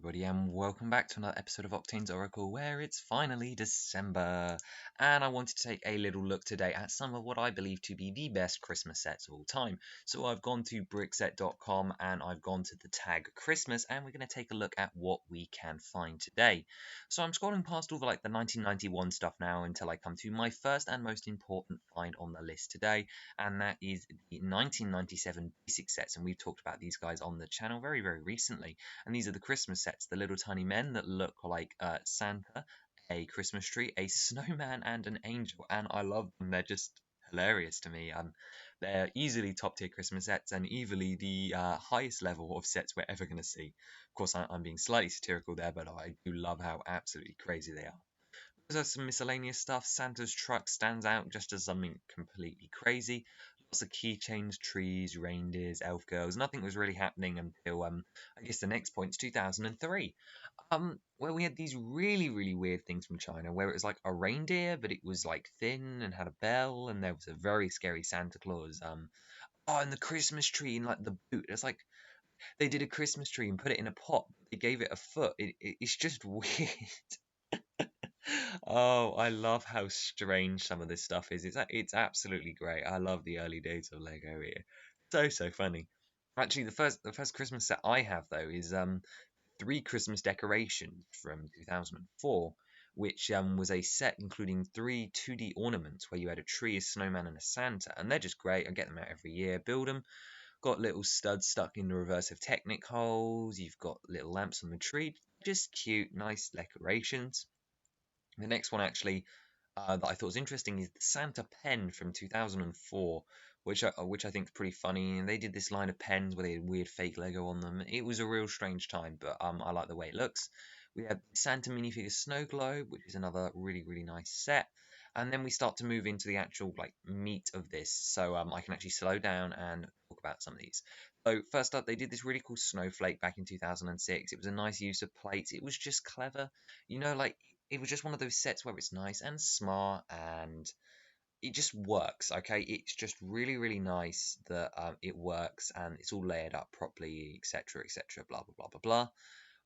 everybody, and welcome back to another episode of Octane's Oracle, where it's finally December. And I wanted to take a little look today at some of what I believe to be the best Christmas sets of all time. So I've gone to brickset.com and I've gone to the tag Christmas, and we're going to take a look at what we can find today. So I'm scrolling past all the 1991 stuff now until I come to my first and most important find on the list today, and that is the 1997 basic sets. And we've talked about these guys on the channel very, very recently. And these are the Christmas sets, the little tiny men that look like Santa, a Christmas tree, a snowman, and an angel. And I love them. They're just hilarious to me. They're easily top tier Christmas sets and easily the highest level of sets we're ever going to see. Of course, I'm being slightly satirical there, but I do love how absolutely crazy they are. There's some miscellaneous stuff. Santa's truck stands out just as something completely crazy. Lots of keychains, trees, reindeers, elf girls. Nothing was really happening until I guess the next point's 2003. Where we had these really, really weird things from China, where it was like a reindeer, but it was like thin and had a bell, and there was a very scary Santa Claus. And the Christmas tree in like the boot. It's like they did a Christmas tree and put it in a pot. They gave it a foot. It's just weird. Oh, I love how strange some of this stuff is. It's absolutely great. I love the early days of Lego here. So funny. Actually, the first Christmas set I have though is three Christmas decorations from 2004, which was a set including three 2D ornaments where you had a tree, a snowman, and a Santa, and they're just great. I get them out every year. Build them. Got little studs stuck in the reverse of Technic holes. You've got little lamps on the tree. Just cute, nice decorations. The next one actually that I thought was interesting is the Santa pen from 2004, which I think is pretty funny. And they did this line of pens where they had weird fake Lego on them. It was a real strange time, but I like the way it looks. We have Santa minifigure Snow Globe, which is another really, really nice set. And then we start to move into the actual meat of this, so I can actually slow down and talk about some of these. So first up, they did this really cool snowflake back in 2006. It was a nice use of plates. It was just clever, it was just one of those sets where it's nice and smart and it just works. Okay, it's just really, really nice that it works and it's all layered up properly, etc., etc. Blah blah blah blah blah.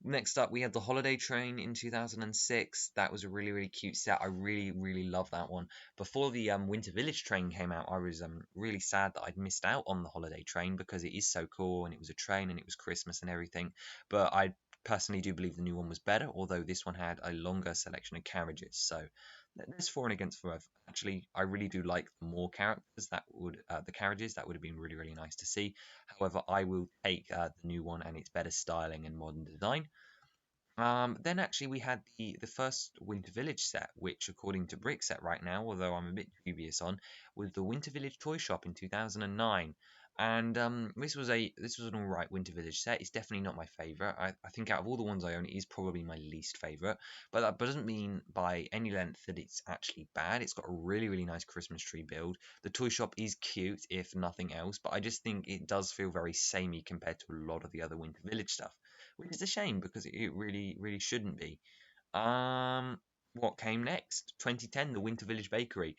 Next up, we had the Holiday Train in 2006. That was a really, really cute set. I really, really love that one. Before the Winter Village train came out, I was really sad that I'd missed out on the Holiday Train because it is so cool and it was a train and it was Christmas and everything. But I personally do believe the new one was better, although this one had a longer selection of carriages. So there's for and against for both. Actually, I really do like the more characters the carriages. That would have been really, really nice to see. However, I will take the new one and its better styling and modern design. Then actually we had the first Winter Village set, which according to Brickset right now, although I'm a bit dubious on, was the Winter Village Toy Shop in 2009. And this was an alright Winter Village set. It's definitely not my favourite. I think out of all the ones I own, it is probably my least favourite. But that doesn't mean by any length that it's actually bad. It's got a really, really nice Christmas tree build. The toy shop is cute, if nothing else, but I just think it does feel very samey compared to a lot of the other Winter Village stuff, which is a shame because it really, really shouldn't be. Um, what came next? 2010, the Winter Village Bakery.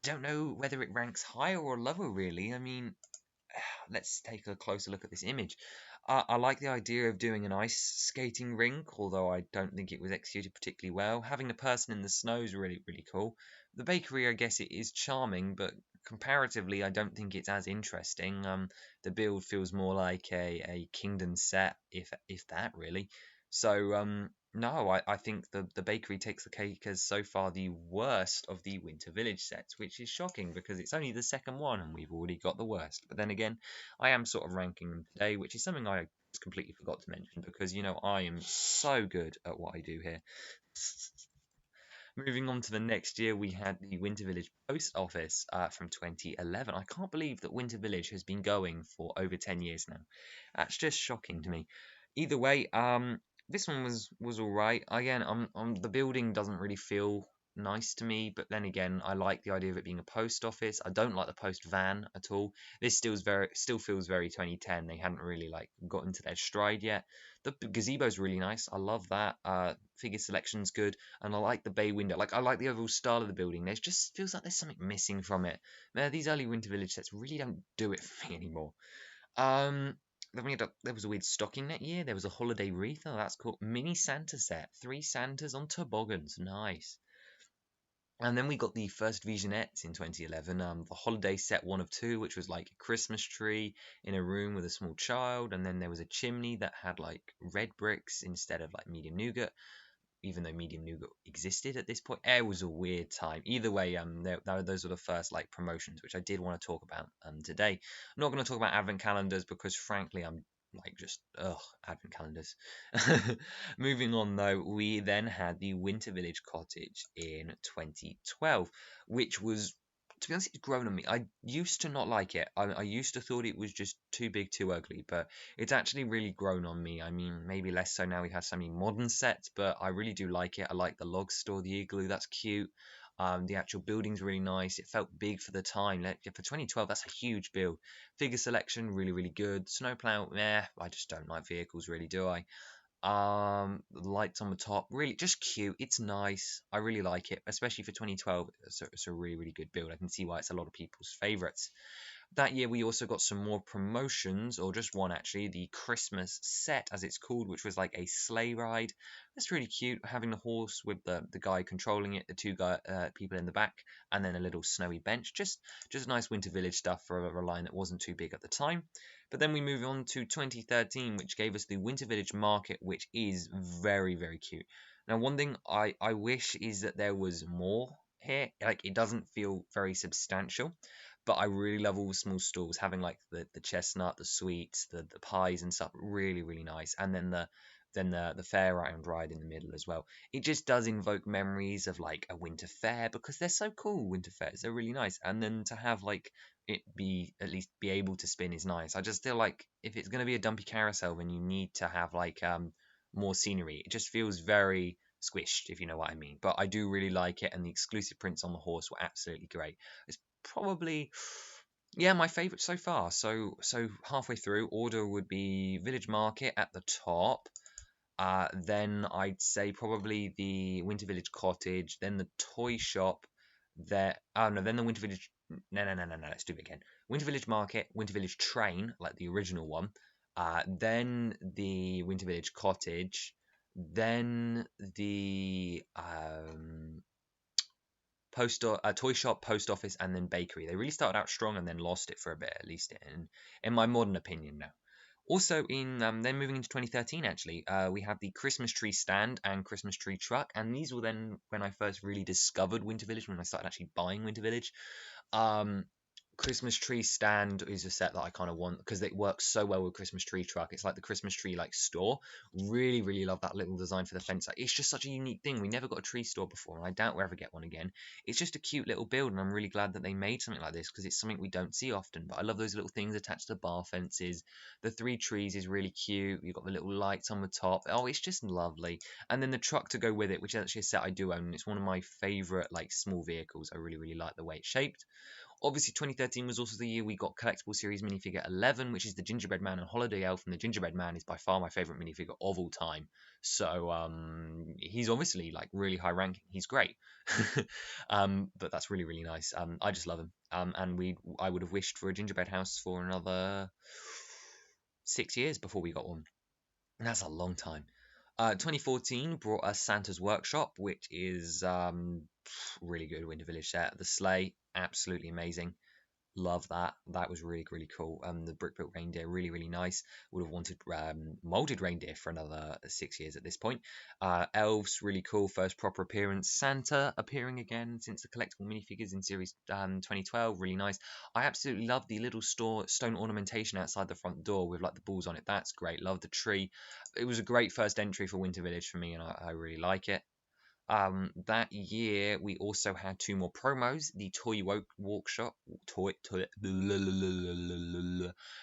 Don't know whether it ranks higher or lower, really. I mean, let's take a closer look at this image. I like the idea of doing an ice skating rink, although I don't think it was executed particularly well. Having a person in the snow is really, really cool. The bakery, I guess, it is charming, but comparatively, I don't think it's as interesting. The build feels more like a Kingdom set, if that really. So, no, I think the bakery takes the cake as so far the worst of the Winter Village sets, which is shocking because it's only the second one and we've already got the worst. But then again, I am sort of ranking them today, which is something I just completely forgot to mention because, I am so good at what I do here. Moving on to the next year, we had the Winter Village Post Office from 2011. I can't believe that Winter Village has been going for over 10 years now. That's just shocking to me. Either way, this one was all right. Again, the building doesn't really feel nice to me, but then again, I like the idea of it being a post office. I don't like the post van at all. This still feels very 2010. They hadn't really got into their stride yet. The gazebo's really nice. I love that. Figure selection's good, and I like the bay window. I like the overall style of the building. There's just feels like there's something missing from it. These early Winter Village sets really don't do it for me anymore. Um, then we had there was a weird stocking that year. There was a holiday wreath. Oh, that's cool. Mini Santa set. 3 Santas on toboggans. Nice. And then we got the first Visionettes in 2011. The holiday set 1 of 2, which was like a Christmas tree in a room with a small child, and then there was a chimney that had like red bricks instead of like medium nougat, even though medium nougat existed at this point. It was a weird time. Either way, those were the first like promotions, which I did want to talk about today. I'm not going to talk about advent calendars because frankly, I'm like just advent calendars. Moving on though, we then had the Winter Village Cottage in 2012, which was, to be honest, it's grown on me. I used to not like it. I used to thought it was just too big, too ugly, but it's actually really grown on me. I mean, maybe less so now we have so many modern sets, but I really do like it. I like the log store, the igloo, that's cute. The actual building's really nice. It felt big for the time. Like, for 2012, that's a huge build. Figure selection, really, really good. Snowplow, I just don't like vehicles, really, do I? Lights on the top, really just cute. It's nice. I really like it, especially for 2012. It's a really, really good build. I can see why it's a lot of people's favorites. That year, we also got some more promotions, or just one actually, the Christmas set, as it's called, which was like a sleigh ride. That's really cute, having the horse with the guy controlling it, the two people in the back, and then a little snowy bench. Just nice Winter Village stuff for a line that wasn't too big at the time. But then we move on to 2013, which gave us the Winter Village Market, which is very, very cute. Now, one thing I wish is that there was more here. Like, it doesn't feel very substantial, but I really love all the small stalls, having like the chestnut, the sweets, the pies and stuff. Really, really nice. And then the fair round ride in the middle as well. It just does invoke memories of like a winter fair because they're so cool. Winter fairs, they're really nice. And then to have like it be at least be able to spin is nice. I just feel like if it's gonna be a dumpy carousel, then you need to have like more scenery. It just feels very squished, if you know what I mean. But I do really like it, and the exclusive prints on the horse were absolutely great. It's probably, yeah, my favorite so far. So halfway through, order would be Village Market at the top. Then I'd say probably the Winter Village Cottage, then the toy shop. There, oh no, then the Winter Village. No. Let's do it again. Winter Village Market, Winter Village Train, like the original one. Then the Winter Village Cottage. Then the toy shop, post office, and then bakery. They really started out strong and then lost it for a bit, at least in my modern opinion now. Also, in then moving into 2013, actually, we have the Christmas tree stand and Christmas tree truck, and these were then when I first really discovered Winter Village, when I started actually buying Winter Village. Um, Christmas tree stand is a set that I kind of want because it works so well with Christmas tree truck. It's like the Christmas tree like store. Really, really love that little design for the fence. Like, it's just such a unique thing. We never got a tree store before, and I doubt we'll ever get one again. It's just a cute little build, and I'm really glad that they made something like this because it's something we don't see often. But I love those little things attached to the bar fences. The 3 trees is really cute. You've got the little lights on the top. Oh, it's just lovely. And then the truck to go with it, which is actually a set I do own. It's one of my favorite like small vehicles. I really, really like the way it's shaped. Obviously, 2013 was also the year we got collectible series minifigure 11, which is the Gingerbread Man and Holiday Elf, and the Gingerbread Man is by far my favorite minifigure of all time. So he's obviously like really high ranking. He's great, but that's really, really nice. I just love him. And I would have wished for a gingerbread house for another 6 years before we got one, and that's a long time. 2014 brought us Santa's Workshop, which is really good Winter Village set. The sleigh, absolutely amazing. Love that. That was really, really cool. The brick built reindeer, really, really nice. Would have wanted molded reindeer for another 6 years at this point. Elves, really cool. First proper appearance. Santa appearing again since the collectible minifigures in series 2012. Really nice. I absolutely love the little stone ornamentation outside the front door with like the balls on it. That's great. Love the tree. It was a great first entry for Winter Village for me, and I really like it. That year we also had 2 more promos: the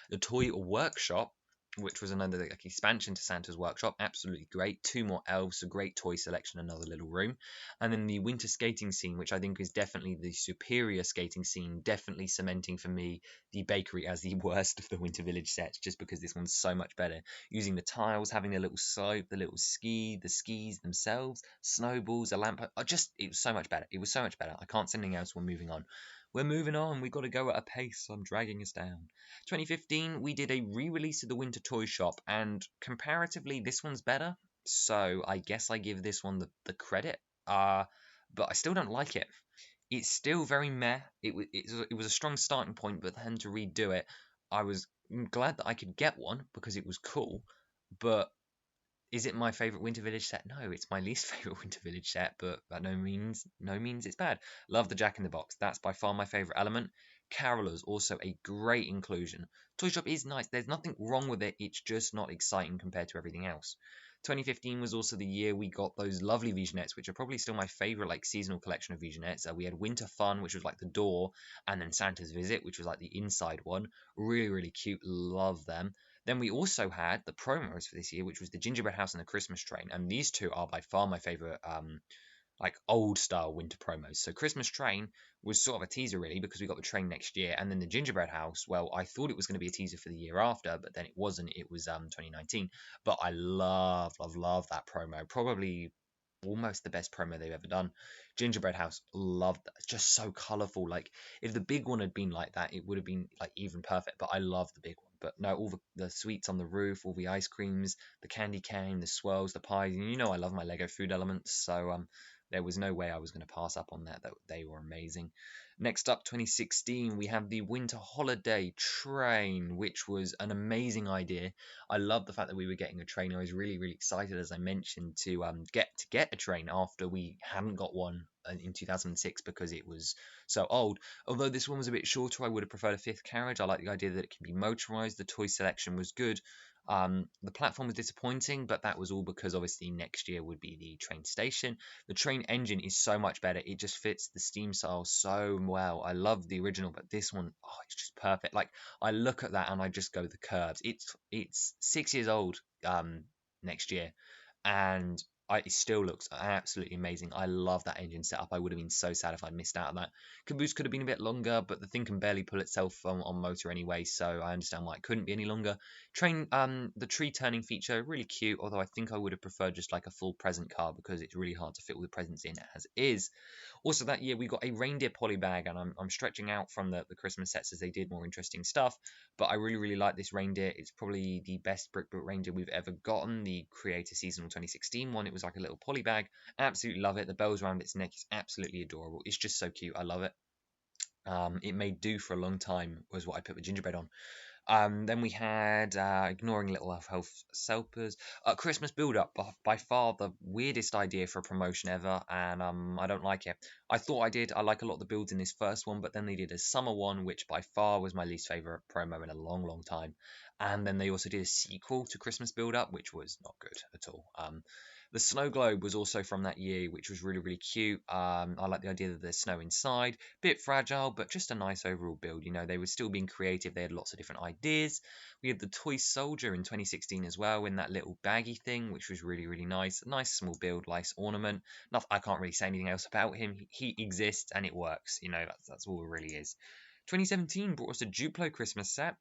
the toy workshop, which was another like expansion to Santa's Workshop. Absolutely great. 2 more elves, a great toy selection, another little room, and then the winter skating scene, which I think is definitely the superior skating scene, definitely cementing for me the bakery as the worst of the Winter Village sets, just because this one's so much better. Using the tiles, having a little slope, the little the skis themselves, snowballs, a lamp. It was so much better. It was so much better. I can't say anything else. We're moving on. We're moving on. We've got to go at a pace. I'm dragging us down. 2015, we did a re-release of the Winter Toy Shop, and comparatively, this one's better. So I guess I give this one the credit. But I still don't like it. It's still very meh. It was a strong starting point, but then to redo it, I was glad that I could get one because it was cool. But is it my favorite Winter Village set? No, it's my least favorite Winter Village set, but by no means it's bad. Love the Jack in the Box. That's by far my favorite element. Carolers, also a great inclusion. Toy Shop is nice. There's nothing wrong with it. It's just not exciting compared to everything else. 2015 was also the year we got those lovely Visionettes, which are probably still my favorite like seasonal collection of Visionettes. We had Winter Fun, which was like the door, and then Santa's Visit, which was like the inside one. Really, really cute. Love them. Then we also had the promos for this year, which was the Gingerbread House and the Christmas Train, and these two are by far my favorite, like old style winter promos. So Christmas Train was sort of a teaser really because we got the train next year, and then the Gingerbread House. Well, I thought it was going to be a teaser for the year after, but then it wasn't. It was 2019. But I love that promo. Probably almost the best promo they've ever done. Gingerbread House, loved that. It's just so colorful. Like if the big one had been like that, it would have been like even perfect. But I love the big one. But no, all the sweets on the roof, all the ice creams, the candy cane, the swirls, the pies. And you know I love my Lego food elements, so there was no way I was going to pass up on that. That they were amazing. Next up, 2016, we have the Winter Holiday Train, which was an amazing idea. I love the fact that we were getting a train. I was really excited, as I mentioned, to get a train after we hadn't got one in 2006 because it was so old. Although this one was a bit shorter, I would have preferred a fifth carriage. I like the idea that it can be motorized. The toy selection was good. The platform was disappointing, but that was all because obviously next year would be the train station. The train engine is so much better. It just fits the steam style so well. I love the original, but this one, oh, it's just perfect. Like I look at that and I just go the curves. It's 6 years old next year, and it still looks absolutely amazing. I love that engine setup. I would have been so sad if I missed out on that. Caboose could have been a bit longer, but the thing can barely pull itself on motor anyway, so I understand why it couldn't be any longer. Train, the tree turning feature, really cute, although I think I would have preferred just like a full present car because it's really hard to fit all the presents in as is. Also that year we got a reindeer polybag, and I'm stretching out from the Christmas sets as they did more interesting stuff, but I really like this reindeer. It's probably the best brick built reindeer we've ever gotten, the Creator Seasonal 2016 one. It was like a little polybag. Absolutely love it. The bells around its neck is absolutely adorable. It's just so cute. I love it. It may do for a long time was what I put the gingerbread on. Then we had ignoring little elf helpers. Christmas build up, by far the weirdest idea for a promotion ever, and I don't like it. I thought I did. I like a lot of the builds in this first one, but then they did a summer one, which by far was my least favorite promo in a long time. And then they also did a sequel to Christmas build up, which was not good at all. The snow globe was also from that year, which was really cute. I like the idea that there's snow inside. Bit fragile, but just a nice overall build. You know, they were still being creative. They had lots of different ideas. We had the toy soldier in 2016 as well, in that little baggy thing, which was really nice. A nice small build, nice ornament. I can't really say anything else about him. He exists and it works. You know, that's all it really is. 2017 brought us a Duplo Christmas set.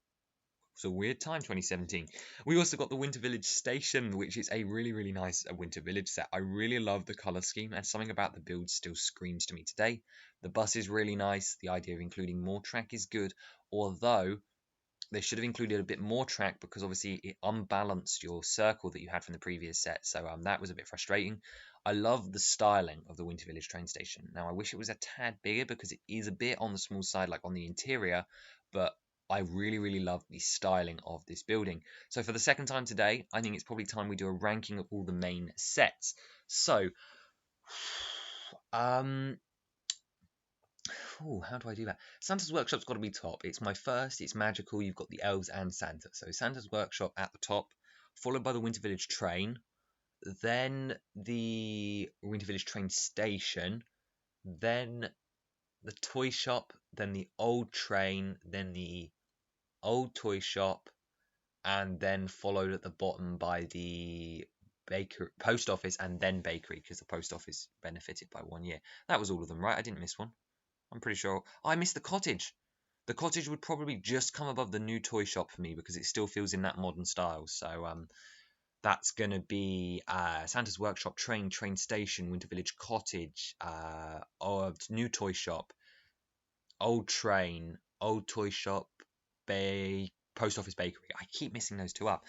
It was a weird time, 2017. We also got the Winter Village Station, which is a really nice Winter Village set. I really love the color scheme, and something about the build still screams to me today. The bus is really nice. The idea of including more track is good, although they should have included a bit more track because obviously it unbalanced your circle that you had from the previous set. So that was a bit frustrating. I love the styling of the Winter Village train station. Now I wish it was a tad bigger because it is a bit on the small side, like on the interior, but I really love the styling of this building. So for the second time today, I think it's probably time we do a ranking of all the main sets. So, how do I do that? Santa's Workshop's got to be top. It's my first. It's magical. You've got the elves and Santa. So Santa's Workshop at the top, followed by the Winter Village train, then the Winter Village train station, then the toy shop, then the old train, then the old toy shop, and then followed at the bottom by the baker post office and then bakery because the post office benefited by 1 year. That was all of them, right? I didn't miss one. I'm pretty sure. Oh, I missed the cottage. The cottage would probably just come above the new toy shop for me because it still feels in that modern style. So that's going to be Santa's Workshop, train station, Winter Village cottage, or new toy shop, Old Train, Old Toy Shop, Post Office Bakery. I keep missing those two up.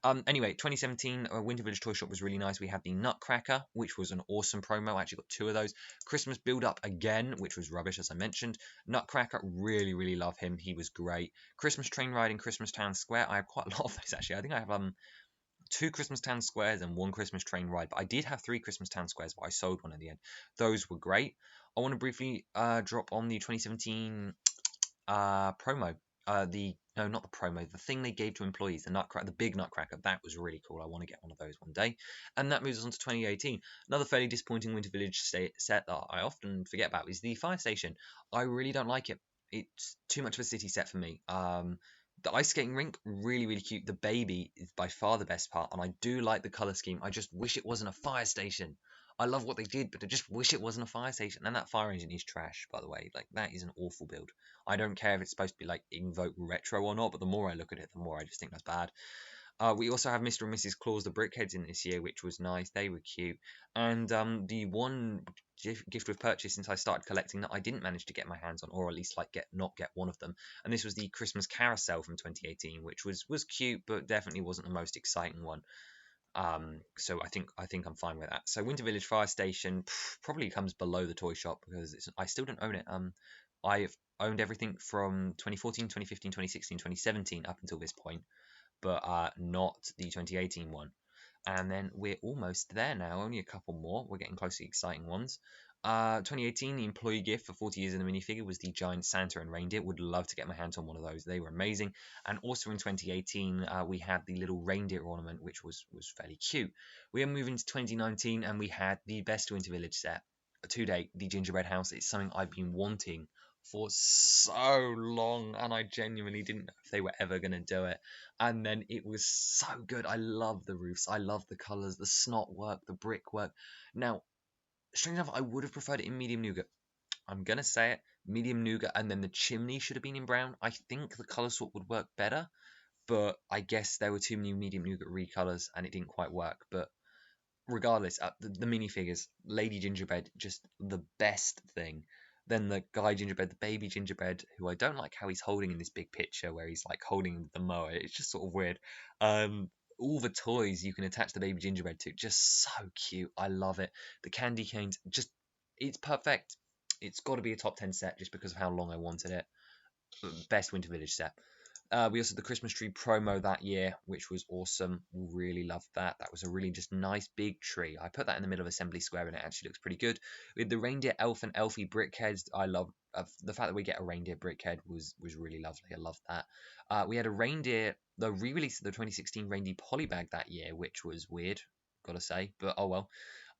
Anyway, 2017 Winter Village Toy Shop was really nice. We had the Nutcracker, which was an awesome promo. I actually got two of those. Christmas Build Up again, which was rubbish, as I mentioned. Nutcracker, really, really love him. He was great. Christmas Train Ride in Christmas Town Square. I have quite a lot of those, actually. I think I have two Christmas Town Squares and one Christmas Train Ride, but I did have three Christmas Town Squares, but I sold one at the end. Those were great. I want to briefly drop on the 2017 promo. The no, not the promo. The thing they gave to employees, the Nutcracker, the big Nutcracker. That was really cool. I want to get one of those one day. And that moves us on to 2018. Another fairly disappointing Winter Village set that I often forget about is the fire station. I really don't like it. It's too much of a city set for me. The ice skating rink, really, really cute. The baby is by far the best part, and I do like the color scheme. I just wish it wasn't a fire station. I love what they did, but I just wish it wasn't a fire station. And that fire engine is trash, by the way. Like, that is an awful build. I don't care if it's supposed to be, like, Invoke Retro or not, but the more I look at it, the more I just think that's bad. We also have Mr. and Mrs. Claus, the Brickheads, in this year, which was nice. They were cute. And the one gift with purchase since I started collecting that I didn't manage to get my hands on, or at least like not get one of them. And this was the Christmas Carousel from 2018, which was cute, but definitely wasn't the most exciting one. So I think I'm fine with that. So Winter Village Fire Station probably comes below the toy shop because I still don't own it. I've owned everything from 2014, 2015, 2016, 2017 up until this point, but not the 2018 one. And then we're almost there now, only a couple more. We're getting close to the exciting ones. 2018, the employee gift for 40 years in the minifigure was the giant Santa and reindeer. Would love to get my hands on one of those. They were amazing. And also in 2018, we had the little reindeer ornament, which was fairly cute. We are moving to 2019, and we had the best Winter Village set to date, the gingerbread house. It's something I've been wanting for so long, and I genuinely didn't know if they were ever going to do it. And then it was so good. I love the roofs. I love the colours, the snot work, the brickwork. Now, strange enough, I would have preferred it in medium nougat. I'm gonna say it, medium nougat, and then the chimney should have been in brown. I think the color swap would work better, but I guess there were too many medium nougat recolors and it didn't quite work. But regardless, the minifigures, Lady Gingerbread, just the best thing. Then the guy gingerbread, the baby gingerbread, who I don't like how he's holding in this big picture where he's like holding the mower. It's just sort of weird. All the toys you can attach the baby gingerbread to, just so cute. I love it. The candy canes, just it's perfect. It's got to be a top 10 set just because of how long I wanted it. Best Winter Village set. We also had the Christmas tree promo that year, which was awesome. Really loved that. That was a really just nice big tree. I put that in the middle of Assembly Square and it actually looks pretty good. With the reindeer elf and elfie brickheads, I love the fact that we get a reindeer brickhead was really lovely. I loved that. We had a reindeer, the re-release of the 2016 reindeer polybag that year, which was weird, gotta say, but oh well.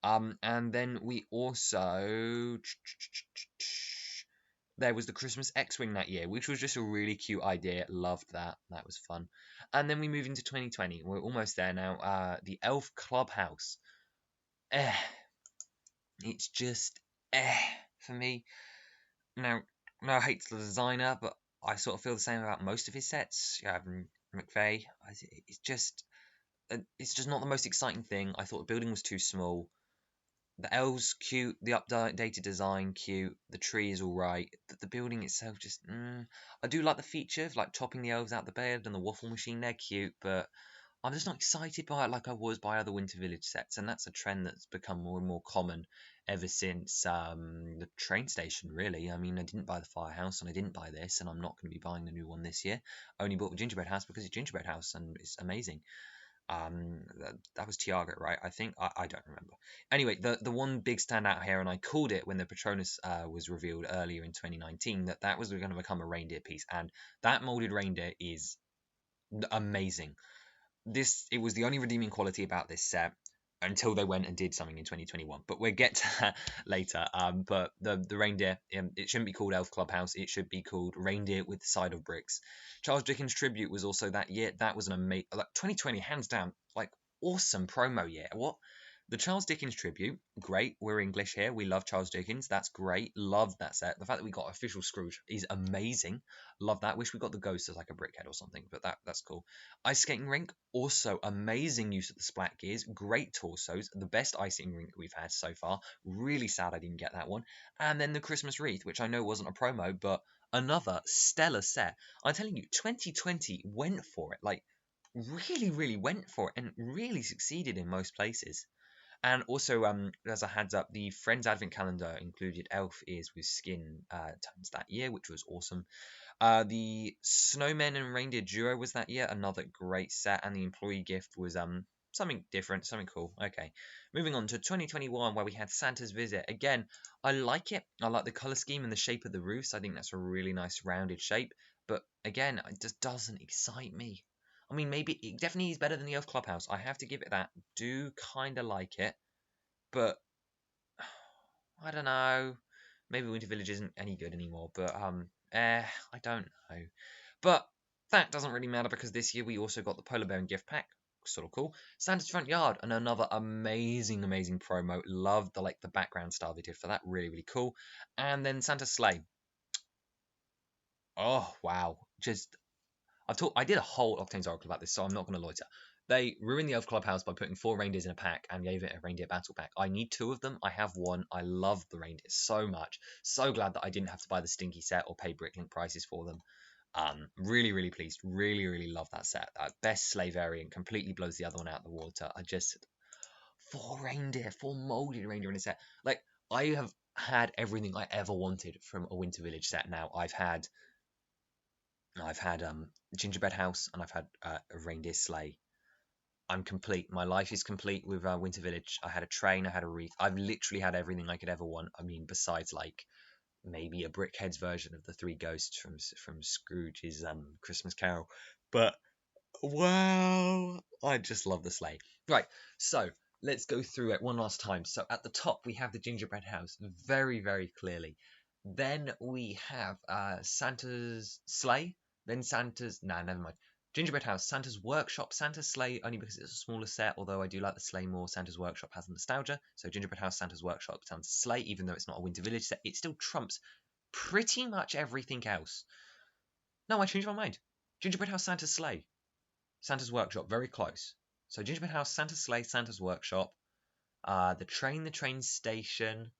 And then we also there was the Christmas X-Wing that year, which was just a really cute idea. Loved that. That was fun. And then we move into 2020. We're almost there now. The Elf Clubhouse. Eh. It's just for me. Now, no hate to the designer, but I sort of feel the same about most of his sets. McVeigh. It's just not the most exciting thing. I thought the building was too small. The elves cute, the updated design cute, the tree is all right. The building itself just, I do like the feature of like topping the elves out the bed and the waffle machine. They're cute, but I'm just not excited by it like I was by other Winter Village sets, and that's a trend that's become more and more common ever since the train station. Really, I mean, I didn't buy the firehouse and I didn't buy this, and I'm not going to be buying the new one this year. I only bought the gingerbread house because it's gingerbread house and it's amazing. That was Tiago, right? I think I don't remember. Anyway, the one big standout here, and I called it when the Patronus was revealed earlier in 2019 that was going to become a reindeer piece, and that molded reindeer is amazing. It was the only redeeming quality about this set until they went and did something in 2021. But we'll get to that later. But the reindeer, it shouldn't be called Elf Clubhouse. It should be called Reindeer with Side of Bricks. Charles Dickens tribute was also that year. That was an amazing, like 2020, hands down, like awesome promo year. What? The Charles Dickens tribute, great. We're English here. We love Charles Dickens. That's great. Love that set. The fact that we got official Scrooge is amazing. Love that. Wish we got the ghost as like a brickhead or something, but that's cool. Ice skating rink, also amazing use of the splat gears. Great torsos. The best ice skating rink we've had so far. Really sad I didn't get that one. And then the Christmas wreath, which I know wasn't a promo, but Another stellar set. I'm telling you, 2020 went for it. Like, really, really went for it and really succeeded in most places. And also, as a heads up, the Friends Advent Calendar included elf ears with skin tones that year, which was awesome. The Snowmen and Reindeer Duo was that year, another great set, and the Employee Gift was something different, something cool. Okay, moving on to 2021, where we had Santa's Visit. Again, I like it. I like the color scheme and the shape of the roofs. I think that's a really nice rounded shape. But again, it just doesn't excite me. I mean, maybe it definitely is better than the Elf Clubhouse. I have to give it that. Do kind of like it, but I don't know. Maybe Winter Village isn't any good anymore, but I don't know. But that doesn't really matter because this year we also got the Polar Bear and Gift Pack, sort of cool. Santa's Front Yard and another amazing, amazing promo. Loved the background style they did for that, really, really cool. And then Santa's Sleigh. Oh wow, just I did a whole Octane's Oracle about this, so I'm not going to loiter. They ruined the Elf Clubhouse by putting 4 reindeers in a pack and gave it a reindeer battle pack. I need 2 of them. I have 1. I love the reindeers so much. So glad that I didn't have to buy the stinky set or pay Bricklink prices for them. Really, really pleased. Really, really love that set. Best sleigh variant completely blows the other one out of the water. 4 molded reindeer in a set. Like, I have had everything I ever wanted from a Winter Village set now. I've had gingerbread house and I've had a reindeer sleigh. I'm complete. My life is complete with Winter Village. I had a train. I had a wreath. I've literally had everything I could ever want. I mean, besides maybe a Brickhead's version of the 3 ghosts from Scrooge's Christmas Carol. But wow, I just love the sleigh. Right, so let's go through it one last time. So at the top we have the gingerbread house, very, very clearly. Then we have Santa's sleigh. Then Santa's never mind. Gingerbread house, Santa's workshop, Santa's sleigh only because it's a smaller set. Although I do like the sleigh more. Santa's workshop has nostalgia. So gingerbread house, Santa's workshop, Santa's sleigh. Even though it's not a Winter Village set, it still trumps pretty much everything else. No, I changed my mind. Gingerbread house, Santa's sleigh. Santa's Workshop, very close. So Gingerbread House, Santa's Sleigh, Santa's Workshop, the train station,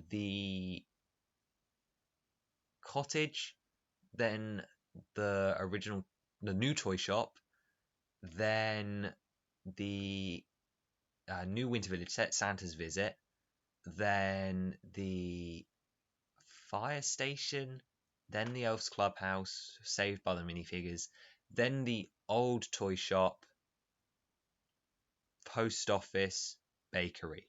the cottage, then the new toy shop, then the new Winter Village set, Santa's Visit, then the fire station, then the Elf's Clubhouse, saved by the minifigures, then the old toy shop, post office, bakery.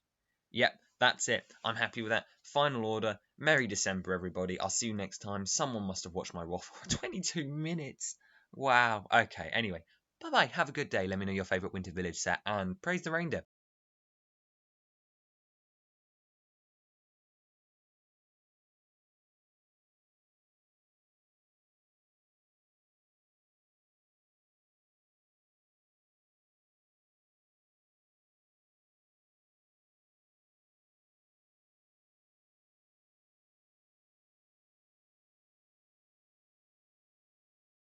Yep, that's it. I'm happy with that. Final order. Merry December, everybody. I'll see you next time. Someone must have watched my waffle for 22 minutes. Wow. Okay, anyway. Bye-bye. Have a good day. Let me know your favourite Winter Village set and praise the reindeer.